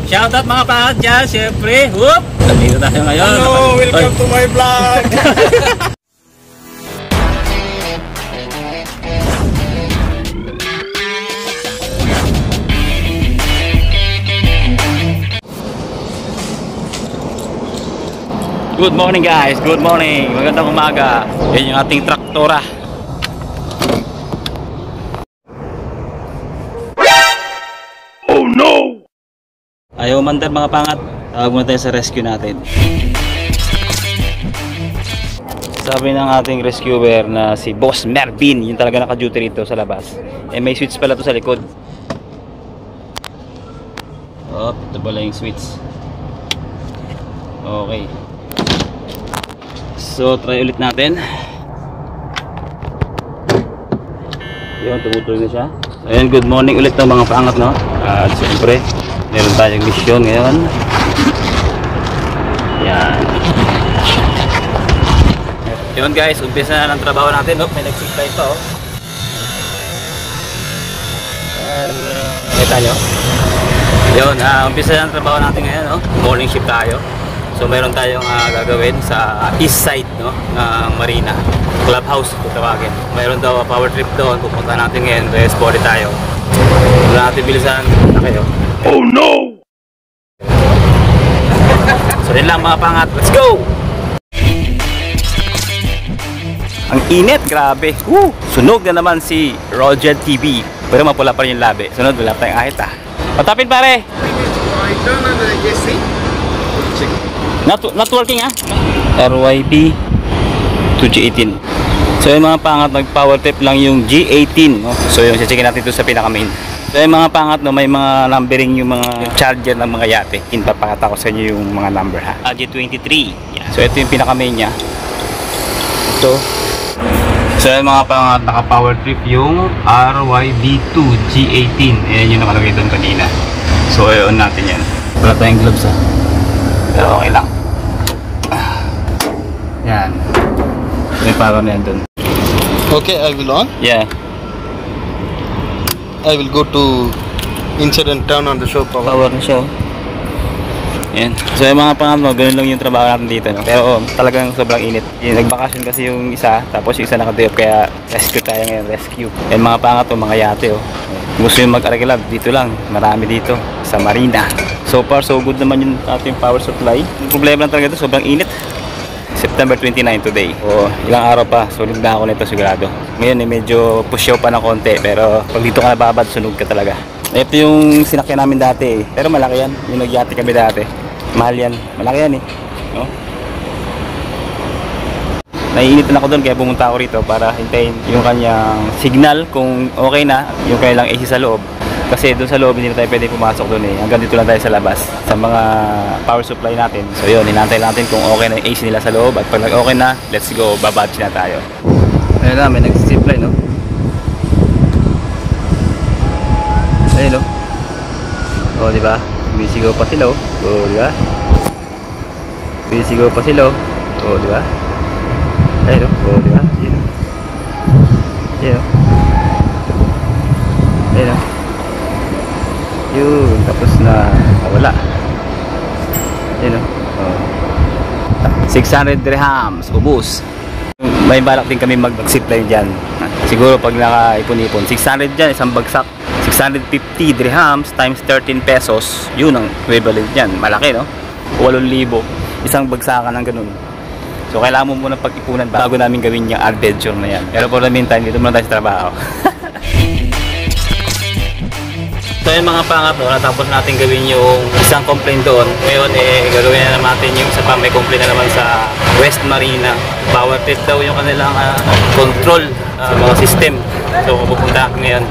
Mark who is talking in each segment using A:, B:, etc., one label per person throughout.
A: Shoutout mga pangat dyan, syempre. Whoop! Nandito tayo ngayon.
B: Hello, welcome to my vlog.
A: Good morning guys, good morning. Magandang umaga. Yan yung ating traktora. Oh no! Ayaw mandar mga pangat. Tawag muna tayo sa rescue natin. Sabi ng ating rescuer na si Boss Mervin, yung talaga naka-duty rito sa labas. Eh may switch pala to sa likod. Oh, ito pala yung switch. Okay. So try ulit natin. Yun, tumutuloy na siya. So, ayan, good morning ulit ng mga pangat, no? At siyempre meron tayong mission ngayon. Yan. Yun guys, umpisa na ng trabaho natin. Oh, may nag-zipline pa, oh. Kita nyo? Yun, umpisa na ng trabaho natin ngayon, oh. Morning shift tayo. So meron tayong gagawin sa east side, no, ng Marina Clubhouse kung tawagin. Meron daw power trip doon, pupunta natin ngayon. Rest body tayo. Wala natin bilisan na kayo. Oh no! So yun lang mga pangat, let's go! Ang init, grabe. Woo! Sunog na naman si Roger TV. Pero mapula pa rin yung labi. Sunod, wala tayong ahit, ah. Patapin pare! Not working, ah. RYB to G18. So yung mga pangat, nag-power trip lang yung G18, no? So yung checkin natin ito sa pinaka-main. So yung mga pangat, no, may mga numbering yung mga charger ng mga yate. Pinapakita ko sa inyo yung mga number, ha. G23. Yeah. So ito yung pinaka-main niya. Ito. So yung mga pangat, naka-power trip yung RYB2 G18. Ayan yung nakalagay doon kanina. So i-on natin yan. Wala tayong gloves, ha. Pero okay lang. Yan. May power na yan dun.
B: Okay, I will on.
A: Yeah.
B: I will go to insert and turn on the show power.
A: Power na siya. Yan. So yung mga pangatlo, ganun lang yung trabaho natin dito, no? Pero talagang sobrang init. Nagbakasyon kasi yung isa, tapos yung isa nakadayop, kaya rescue tayo ngayon, rescue. Yung mga pangatlo, mga yate, oh. Gusto yung mag-aragilab, dito lang. Marami dito sa Marina. So far, so good naman yung ating power supply. Yung problema lang talaga ito, sobrang init. September 29 today. O ilang araw pa, sunog na ako nito sigurado. Ngayon medyo pusyaw pa ng konti, pero pag dito ka nababad, sunog ka talaga. Ito yung sinakyan namin dati, pero malaki yan. Yung nagyate kami dati. Mahal yan. Malaki yan, eh. No? Naiinitan ako doon, kaya pumunta ako rito para hintayin yung kanyang signal kung okay na, yung kanilang AC sa loob. Kasi doon sa loob hindi na tayo pwede pumasok doon, eh. Hanggang dito lang tayo sa labas sa mga power supply natin. So yun, hinantay natin kung okay na yung AC nila sa loob. At pag okay na, let's go, babadge na tayo. Ayun na, may nag-zipline, no? Ayun, no? O, diba? Bisigaw pa sila, oh. O, diba? Bisigaw pa sila, oh. O, diba? Ayun, oh, diba? Ayun, ayun, ayun, yun, tapos na wala. Yun, oh. 600 dirhams, ubus. May balak din kami mag-zipline dyan. Siguro pag nakaipon-ipon 600 dyan, isang bagsak. 650 dirhams times 13 pesos. Yun ang equivalent dyan. Malaki, no? 8,000 isang bagsakan ng ganun. So kailangan mo muna pag-ipunan bago namin gawin yung adventure na yan. Pero for the meantime, dito muna tayo sa trabaho. So yun mga pangat, no, natapos natin gawin yung isang complaint doon. Ngayon gagawin na naman natin yung isa pa, may complaint na naman sa West Marina. Power trip daw yung kanilang control mga system. So pupunta ngayon.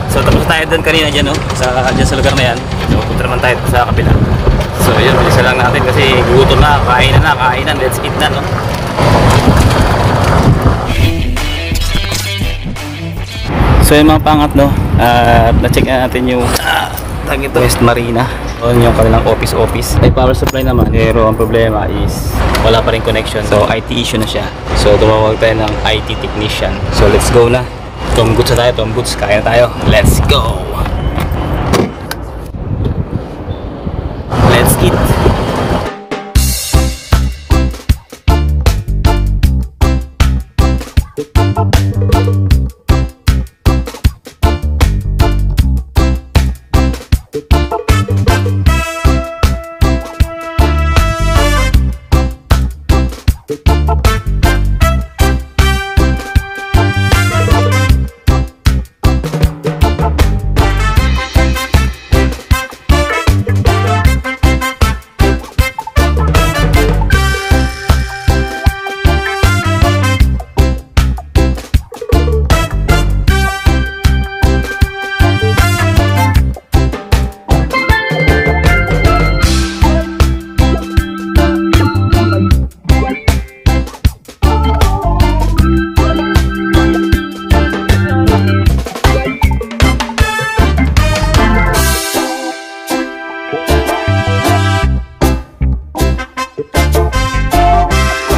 A: So tapos tayo doon kanina dyan, no, dyan sa lugar na yan. So pupunta naman tayo sa kabila. So yun, bilisan lang natin kasi gutom na, kainan, let's eat na, no. So yung mga pangat, no, na-check na natin yung West Marina. Doon yung kanilang office. May power supply naman, pero ang problema is wala pa rin connection. So IT issue na siya. So tumawag tayo ng IT technician. So let's go na. Tom Goods na tayo, Tom Goods. Kaya na tayo. Let's go!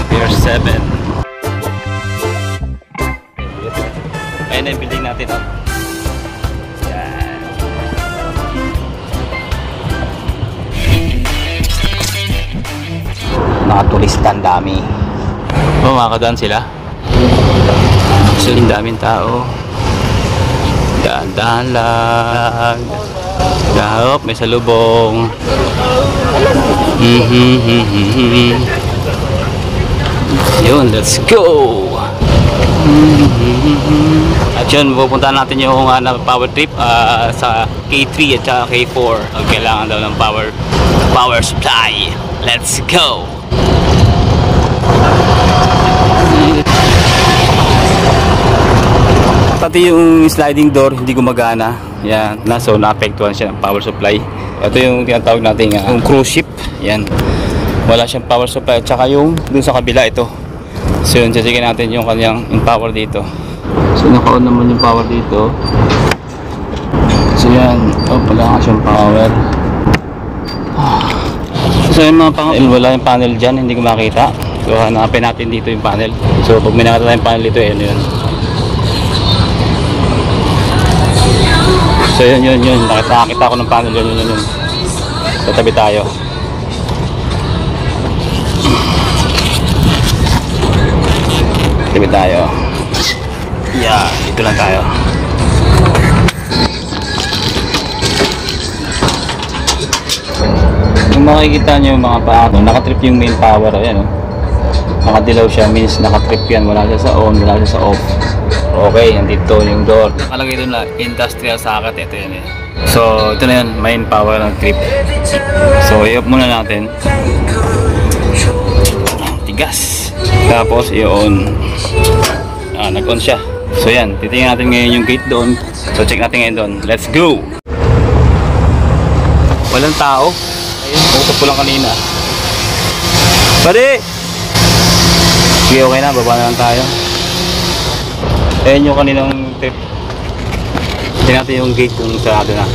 A: Pier 7. Ayan na yung building natin, oh. Yan. Mga turista, ang dami. Oh, makakadaan sila. So, yung daming tao. Daan-daan lang. Dahop, may salubong. Yun, let's go! At yun, pupuntahan natin yung power trip sa K3 at saka K4. Kailangan daw ng power supply. Let's go! Pati yung sliding door hindi gumagana. Yan, so naapektuhan siya ng power supply. Ito yung tinatawag natin yung cruise ship. Yan. Wala siyang power supply at saka yung dun sa kabila ito. So yun, checkin natin yung kanyang power dito. So naka-on naman yung power dito. So yan, oh, wala nga siyang power. So yung mga panel, wala yung panel dyan, hindi ko makita. So hanapin natin dito yung panel. So pag may nakita tayong panel dito, yun. So yun. Nakita ko ng panel, yun. Tatabi tayo. Tatabi tayo. Yeah, dito lang tayo. Kung makikita nyo yung mga pato, nakatrip yung main power. Ayan, oh. Nakadilaw siya, means nakatrip yan. Wala siya sa on, wala siya sa off. Okay, nandito yung door. Nakalagay doon na industrial socket. Ito yan, eh. So, ito na yan, main power ng trip. So, i-off muna natin. Tigas. Tapos, i-on. Nag-on siya. So, yan. Titingnan natin ngayon yung gate doon. So, check natin ngayon doon. Let's go! Walang tao. Ayun, putok ko lang kanina. Pare! Sige, okay na. Baba na lang tayo. Ayan yung kaninang trip. Tingnan natin yung gate kung sarado na.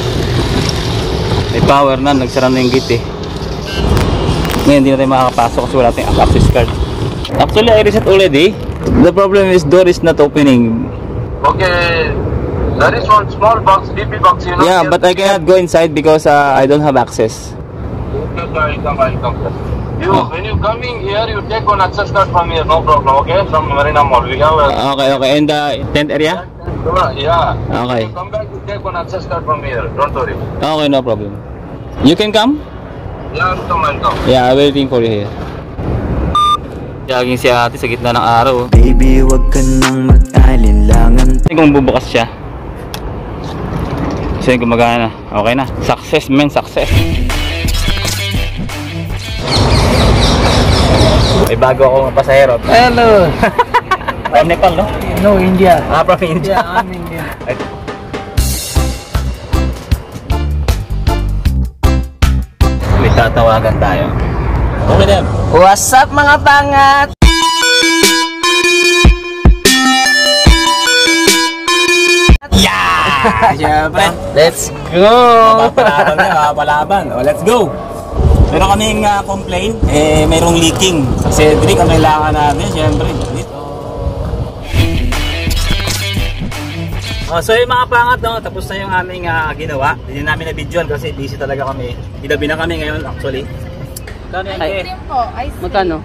A: May power na. Nagsara na yung gate, eh. Ngayon, hindi na tayo makakapasok kasi wala tayong access card. Actually, I reset already. The problem is door is not opening.
C: Okay, there is one small box, DP box, you know.
A: Yeah,
C: here.
A: but I cannot go inside because I don't have access.
C: Okay, I'll come. You,
A: Oh.
C: when you coming here, you take one access card from here, no problem, okay? From Marina Mall, we have a...
A: Okay. And the tent area?
C: Yeah.
A: Okay.
C: You come back, you take one access card from here, don't worry.
A: Okay, no problem. You can come?
C: Yeah, I'll come.
A: Yeah, I'm waiting for you here. Jogging si ate sa gitna ng araw.
D: Baby, wag ka nang mag-alinlangan.
A: Tingnan kung bubukas siya. Kasi gumagana. Okay na. Success, man. Success. May bago akong pasahero.
E: Hello.
A: From Nepal, no?
E: No, India.
A: From India.
E: Yeah, I'm Indian.
A: May tatawagan tayo. Okay na.
E: What's up mga pangat?
A: Yeah! Siyempre.
E: Let's go!
A: Palaban. O, let's go! Pero kaming complain, mayroong leaking. Sa Cedric, ang kailangan natin, siyempre. So yung mga pangat, no, tapos na yung aming ginawa. Hindi namin na-videoan kasi busy talaga kami. Gidabi na kami ngayon, actually. Magkano yan,
F: Ice cream po, ice cream.
E: Magkano?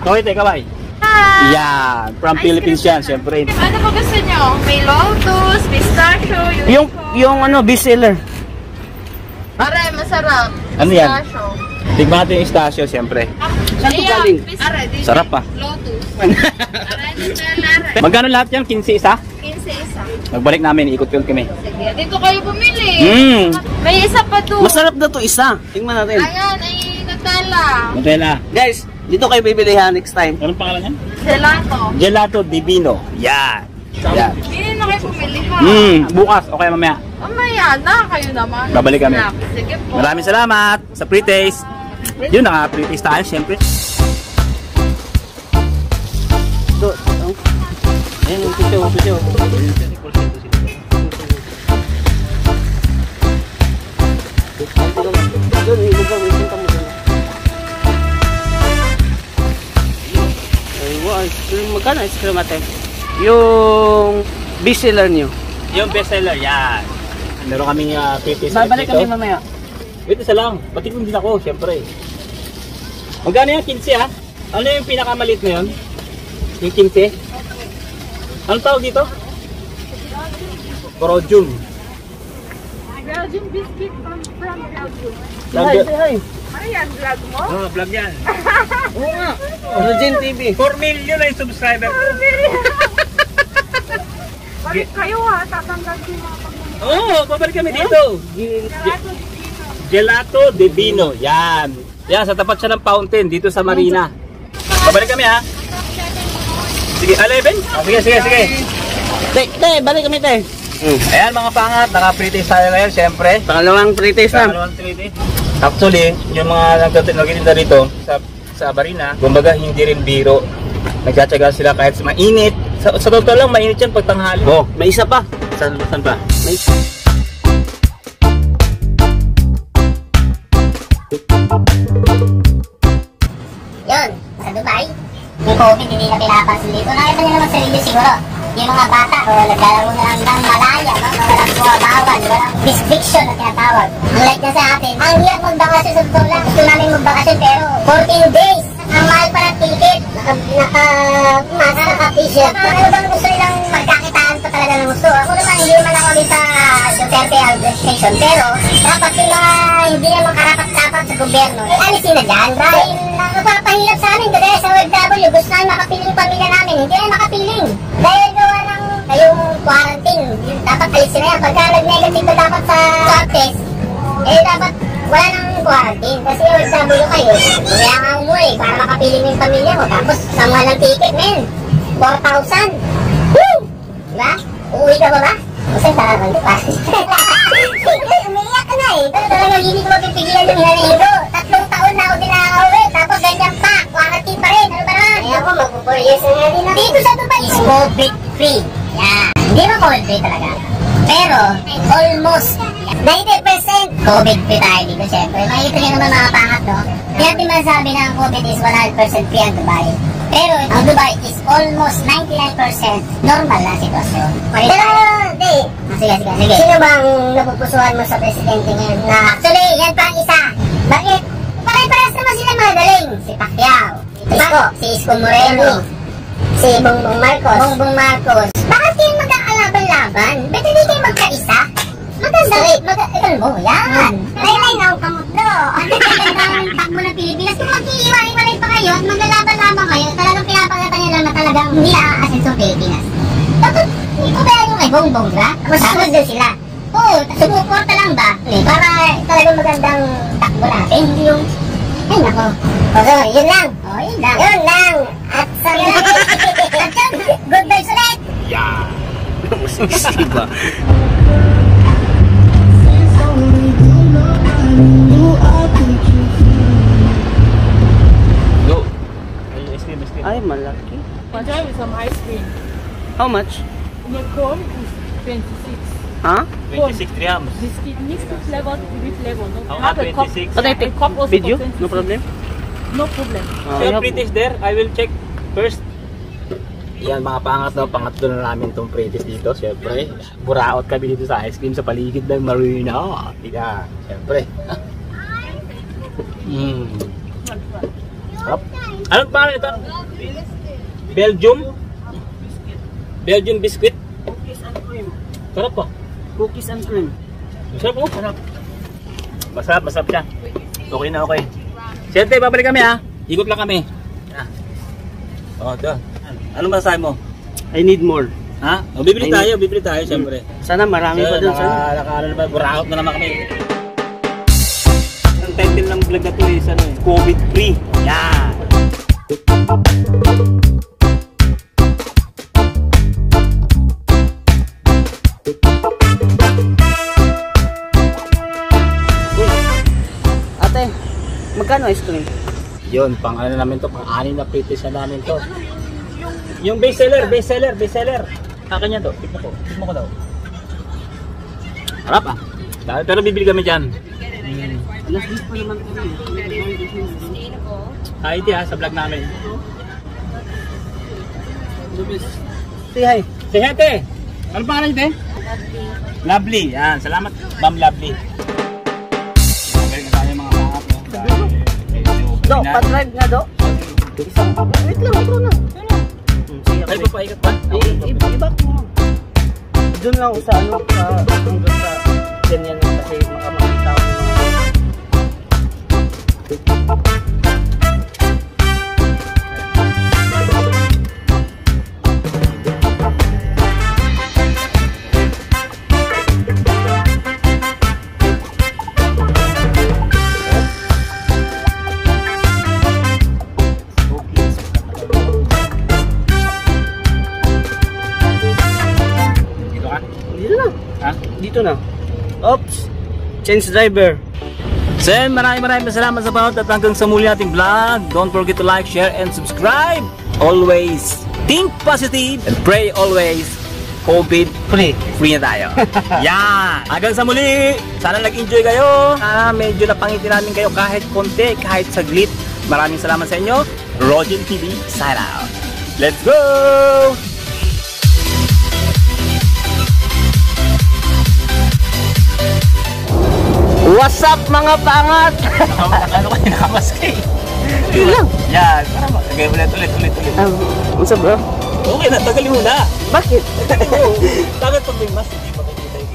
A: Okay, teka, bye.
F: Hi!
A: Yan, from
F: Ice
A: Philippines
F: cream
A: yan, siyempre.
F: Ano po gusto nyo? May lotus, pistachio,
E: Yung ano, bestseller.
F: Aray, masarap.
A: Ano yan?
F: Pistachio.
A: Tignan natin yung pistachio, siyempre.
E: Saan to
F: Ayan,
E: galing?
F: Aray, dito.
A: Sarap pa.
F: Lotus. Aray, aray.
A: Magkano lahat yan? 15 isa?
F: 15 isa.
A: Magbalik namin, ikot-ikot kami.
F: Sige, dito kayo pumili. May isa pa doon.
E: Masarap na to isa. Tingnan natin.
F: Ayan, ay Nutella.
A: Nutella.
E: Guys, dito kayo bibili ha next time.
A: Anong pangalan yan?
F: Gelato.
A: Gelato Divino. Yan. Yan.
F: Hindi na kayo pumili ha.
A: Bukas o kaya mamaya.
F: Mamaya na, kayo naman.
A: Babalik kami.
F: Sige po.
A: Maraming salamat sa pre-taste. Yun, naka-pre-taste tayo, siyempre.
E: Ito. Ayun, yung picture. Doon, ilubang, ipunta mo doon. Ay, wow, ice cream. Magkano ice cream ate? Yung bestseller nyo.
A: Yung bestseller, yan. Meron kaming pitis.
E: Babalik kami mamaya.
A: Wait, isa lang. Patikim din ako, syempre. Magkano yung 15 ha? Ano yung pinakamaliit na yun? Yung 15? Anong tawag dito? Brodium.
F: Belgium biscuit from Belgium.
E: Hi, say hi.
F: Ayan, vlog mo?
A: Oh, vlog yan.
E: Oo nga. Rogin TV.
A: 4 million na yung subscriber ko.
F: Balik kayo ha, tatanggal ko yung mga pagmamahal.
A: Oo, babalik kami dito. Gelato de Vino. Yan. Yan, sa tapat siya ng fountain dito sa Marina. Babalik kami ha. Sige, 11? Oh, sige.
E: Te, balik kami te.
A: Ayan mga pangat, naka-pretty tayo ngayon, syempre.
E: Pangalawang pretest na.
A: Pangalawang 3D. Actually, yung mga nagtitinda rito sa Marina, kumbaga hindi rin biro. Nagtsatsaga sila kahit mainit. Sa totoo lang, mainit yan pag tanghali.
E: Oh, may isa pa.
A: Saan ba?
E: May
G: Yun, sa Dubai, yung COVID hindi na pinapansin dito. Nakita niyo naman sa video siguro, yung mga bata, naglalaro na lang ng malaya, no? Walang bumabawan, walang restriction na tinatawag. Unlike na sa atin, ang hirap magbakasyon sa totoo lang. Gusto namin magbakasyon pero 14 days. Ang mahal pa ng ticket, naka-mask, naka-t-shirt. Ano bang gusto nilang magkakitaan pa talaga ng gusto? Ako naman, hindi naman ako dito sa Duterte administration. Pero, dapat yung mga hindi naman karapat-dapat sa gobyerno, alisin na dyan. Dahil nakapapahirap sa amin, kaya sa OFW, gusto namin makapiling pamilya namin, hindi na makapiling. Dahil gawa ng yung quarantine, dapat alisin na yan. Pagka nag-negative na dapat sa swab test, dapat wala nang quarantine. Kasi OFW kayo, kaya nga umuwi para makapiling yung pamilya mo. Tapos, samuha ng ticket, men. 4,000. Woo! Diba? Uuwi ka ba ba? Kasi talagang di pa. Umiiyak ka na eh. Pero talagang hindi ko mapipigilan yung hinaligo. 3 taon na ako din nakakauwi. Tapos ganyan pa. Quarantine pa rin. Ano ba naman? Kaya ako mag-4 years na nga din ako. Dito sa Dubai is COVID-free. Yan. Hindi mo COVID-free talaga. Pero, almost 90% COVID-free tayo dito syempre. Makikita nyo naman mga pangat, no? Hindi natin masabi na ang COVID is 100% free ang Dubai. Pero ang Dubai is almost 99% normal na sitwasyon. Pero, hindi. Sige. Sino bang napupusuhan mo sa presidente ngayon? Actually, yan pa ang isa. Bakit? Pare-parehas naman sila magaling. Si Pacquiao, si Isko Moreno, si Bongbong Marcos. Bakit kayo magkakalaban-laban? Ba't hindi kayo magkaisa? Maganda mo, yan. Laylay na ang kamutlo. Ang takbo ng Pilipinas. Kung mag-iiwalay pa kayo at maglalaban-laban kayo, talagang pinapagatan nyo lang na talagang hindi aasin sa Pilipinas. Tapos, ipabayaan nyo kay Bongbong, diba? Masunod din sila. Oo, sumuporta lang ba? Para talagang magandang takbo natin. Hindi yung, ay nako. So, yun lang. Yun lang. At sa good vibes ulit.
A: Yeah!
E: diba?
A: Go! Ay, ice cream.
E: Ay, malaki.
F: Enjoy with some ice cream.
E: How much?
F: The cone is 26.
E: Ha?
A: 26 grams.
F: Biscuit mixed with flavor with flavor. No?
A: How
F: Have
A: much?
F: a cup.
A: 26?
E: Can I
F: A
E: take
F: cup also
E: video?
F: for 26.
E: No problem?
F: No problem.
E: Ah,
A: So, British there, I will check first. Yan mga pangatlo na namin itong British dito. Siyempre, buraot kami dito sa ice cream sa paligid ng Marina. Yan, siyempre. Sarap. Anong pangalan ito? Belgium biscuit?
E: Cookies and cream.
A: Sarap po.
E: Cookies and cream.
A: Masarap po. Masarap siya. Okay na okay. Siyempre, babalik kami ha. Ikot lang kami. Ito. Anong masasabi mo?
E: I need more.
A: Ha? Bibili tayo siyempre.
E: Sana marami pa dun. Sana.
A: Buraot na naman kami. Ang title ng vlog na ito is COVID-free. Yan!
E: Ate, magkano ice cream?
A: Yun, pang ano namin to, pang 6 na British na namin to. Yung bestseller. Akin yan to, tikmo ko daw. Harap ah. Pero bibili kami dyan.
E: Last week pa naman kami.
A: Hi, iti ha, sa vlog namin.
E: Say hi.
A: Say hi, te. Ano pangalan niyo, te? Lovely. Yan, salamat, Ma'am Lovely. Balik na tayo mga pangat, no?
E: Do, pa-drive nga, Do. Isang pa. Wait lang, ito na.
A: Ay, papaikot ba?
E: Ibak mo. Doon lang sa ano, hanggang sa ganyan kasi makamakita ko. Dito na. Oops. Change driver.
A: So yun, maraming salamat sa panood at hanggang sa muli nating vlog. Don't forget to like, share, and subscribe. Always think positive and pray always. COVID free na tayo. Yan! Hanggang sa muli! Sana nag-enjoy kayo. Sana medyo napangiti namin kayo kahit konti, kahit saglit. Maraming salamat sa inyo. Rogen TV, sign out. Let's go!
E: What's up mga pangat?
A: Ano kayo nakamaskay?
E: Ilang?
A: Yan, para magagay ulit.
E: What's up bro?
A: Okay na, tagalin mo na.
E: Bakit?
A: Bakit pag may mask, hindi makikita yung